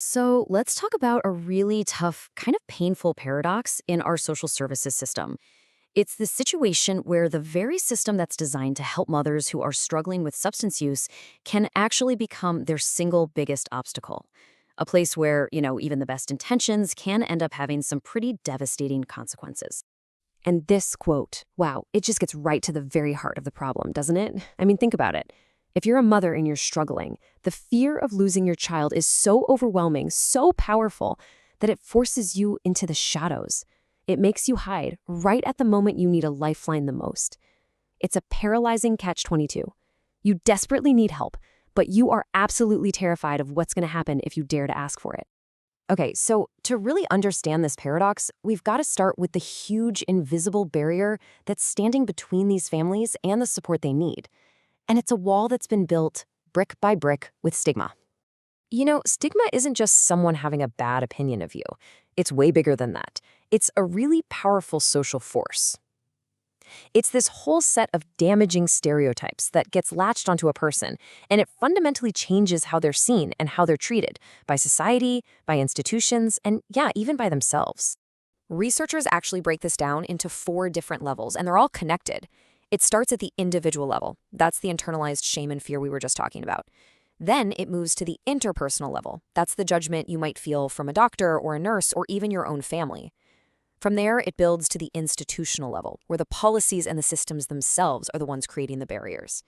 So let's talk about a really tough, kind of painful paradox in our social services system. It's the situation where the very system that's designed to help mothers who are struggling with substance use can actually become their single biggest obstacle. A place where, even the best intentions can end up having some pretty devastating consequences. And this quote, wow, it just gets right to the very heart of the problem, doesn't it? I mean, think about it. If you're a mother and you're struggling, the fear of losing your child is so overwhelming, so powerful, that it forces you into the shadows. It makes you hide right at the moment you need a lifeline the most. It's a paralyzing catch-22. You desperately need help, but you are absolutely terrified of what's going to happen if you dare to ask for it. Okay, so to really understand this paradox, we've got to start with the huge invisible barrier that's standing between these families and the support they need. And it's a wall that's been built brick by brick with stigma. Stigma isn't just someone having a bad opinion of you. It's way bigger than that. It's a really powerful social force. It's this whole set of damaging stereotypes that gets latched onto a person, and it fundamentally changes how they're seen and how they're treated by society, by institutions, and yeah, even by themselves. Researchers actually break this down into 4 different levels, and they're all connected. It starts at the individual level. That's the internalized shame and fear we were just talking about. Then it moves to the interpersonal level. That's the judgment you might feel from a doctor or a nurse or even your own family. From there, it builds to the institutional level, where the policies and the systems themselves are the ones creating the barriers.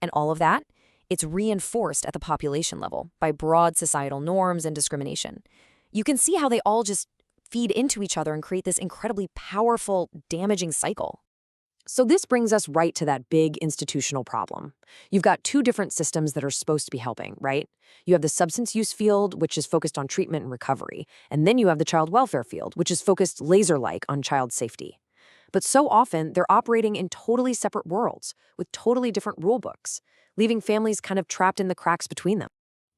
And all of that, it's reinforced at the population level by broad societal norms and discrimination. You can see how they all just feed into each other and create this incredibly powerful, damaging cycle. So this brings us right to that big institutional problem. You've got 2 different systems that are supposed to be helping, right? You have the substance use field, which is focused on treatment and recovery, and then you have the child welfare field, which is focused laser-like on child safety. But so often, they're operating in totally separate worlds, with totally different rule books, leaving families kind of trapped in the cracks between them.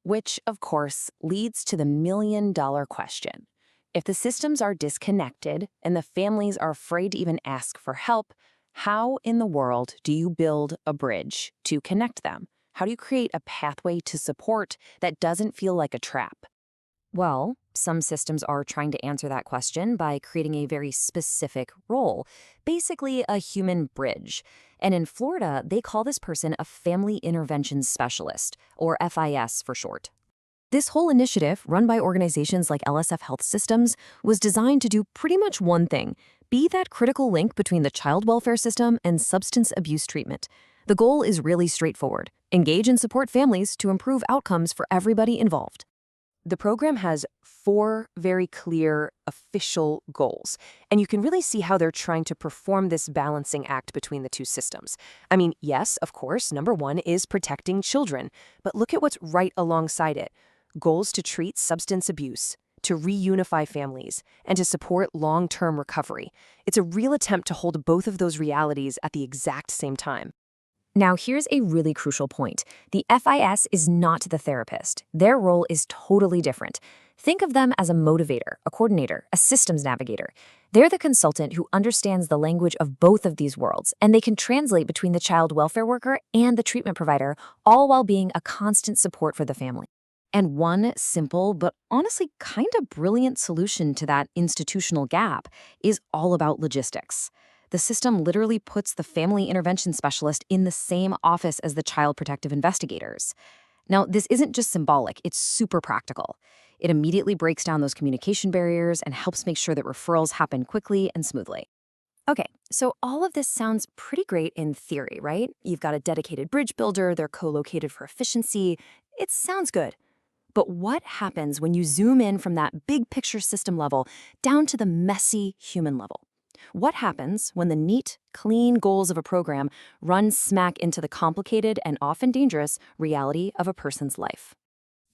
Which, of course, leads to the million-dollar question. If the systems are disconnected and the families are afraid to even ask for help, how in the world do you build a bridge to connect them? How do you create a pathway to support that doesn't feel like a trap? Well, some systems are trying to answer that question by creating a very specific role, basically a human bridge. And in Florida, they call this person a family intervention specialist, or FIS for short. This whole initiative, run by organizations like LSF Health Systems, was designed to do pretty much one thing: be that critical link between the child welfare system and substance abuse treatment. The goal is really straightforward: engage and support families to improve outcomes for everybody involved. The program has 4 very clear official goals, and you can really see how they're trying to perform this balancing act between the 2 systems. I mean, yes, of course, number 1 is protecting children, but look at what's right alongside it: goals to treat substance abuse, to reunify families, and to support long-term recovery. It's a real attempt to hold both of those realities at the exact same time. Now, here's a really crucial point. The FIS is not the therapist. Their role is totally different. Think of them as a motivator, a coordinator, a systems navigator. They're the consultant who understands the language of both of these worlds, and they can translate between the child welfare worker and the treatment provider, all while being a constant support for the family. And one simple but honestly kind of brilliant solution to that institutional gap is all about logistics. The system literally puts the family intervention specialist in the same office as the child protective investigators. Now, this isn't just symbolic, it's super practical. It immediately breaks down those communication barriers and helps make sure that referrals happen quickly and smoothly. Okay, so all of this sounds pretty great in theory, right? You've got a dedicated bridge builder, they're co-located for efficiency. It sounds good. But what happens when you zoom in from that big picture system level down to the messy human level? What happens when the neat, clean goals of a program run smack into the complicated and often dangerous reality of a person's life?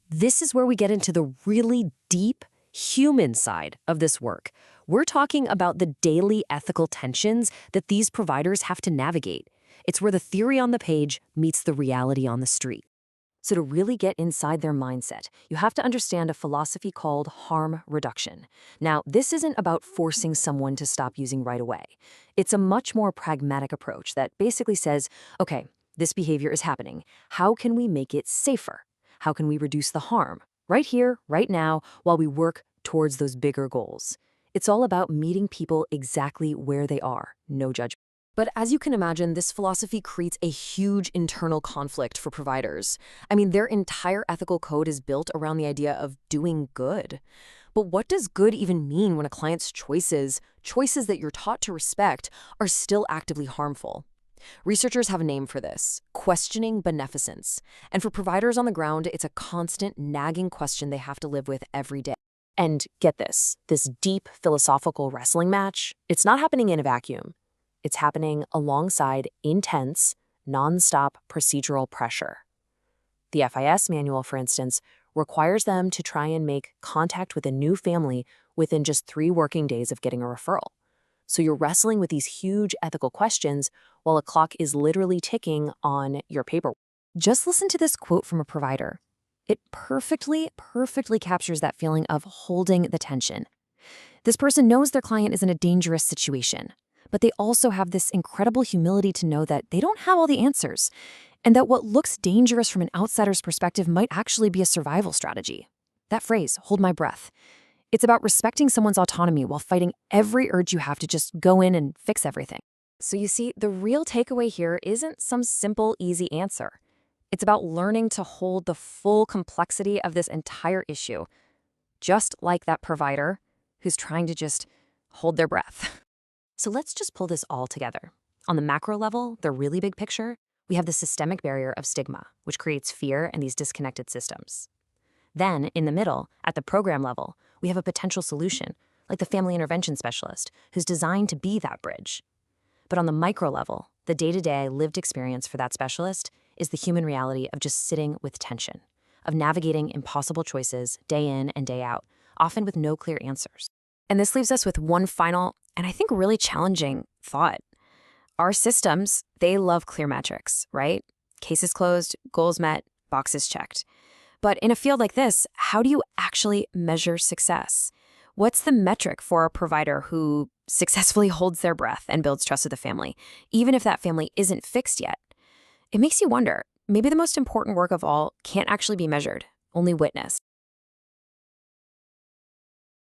This is where we get into the really deep human side of this work. We're talking about the daily ethical tensions that these providers have to navigate. It's where the theory on the page meets the reality on the street. So to really get inside their mindset, you have to understand a philosophy called harm reduction. Now, this isn't about forcing someone to stop using right away. It's a much more pragmatic approach that basically says, okay, this behavior is happening. How can we make it safer? How can we reduce the harm? right here, right now, while we work towards those bigger goals. It's all about meeting people exactly where they are, no judgment. But as you can imagine, this philosophy creates a huge internal conflict for providers. I mean, their entire ethical code is built around the idea of doing good. But what does good even mean when a client's choices that you're taught to respect, are still actively harmful? Researchers have a name for this: questioning beneficence. And for providers on the ground, it's a constant, nagging question they have to live with every day. And get this deep philosophical wrestling match, it's not happening in a vacuum. It's happening alongside intense, nonstop procedural pressure. The FIS manual, for instance, requires them to try and make contact with a new family within just 3 working days of getting a referral. So you're wrestling with these huge ethical questions while a clock is literally ticking on your paperwork. Just listen to this quote from a provider. It perfectly captures that feeling of holding the tension. This person knows their client is in a dangerous situation, but they also have this incredible humility to know that they don't have all the answers, and that what looks dangerous from an outsider's perspective might actually be a survival strategy. That phrase, hold my breath, it's about respecting someone's autonomy while fighting every urge you have to just go in and fix everything. So you see, the real takeaway here isn't some simple, easy answer. It's about learning to hold the full complexity of this entire issue, just like that provider who's trying to just hold their breath. So let's just pull this all together. On the macro level, the really big picture, we have the systemic barrier of stigma, which creates fear and these disconnected systems. Then, in the middle, at the program level, we have a potential solution, like the family intervention specialist, who's designed to be that bridge. But on the micro level, the day-to-day lived experience for that specialist is the human reality of just sitting with tension, of navigating impossible choices day in and day out, often with no clear answers. And this leaves us with one final, and I think really challenging thought. Our systems, they love clear metrics, right? Cases closed, goals met, boxes checked. But in a field like this, how do you actually measure success? What's the metric for a provider who successfully holds their breath and builds trust with the family, even if that family isn't fixed yet? It makes you wonder, maybe the most important work of all can't actually be measured, only witnessed.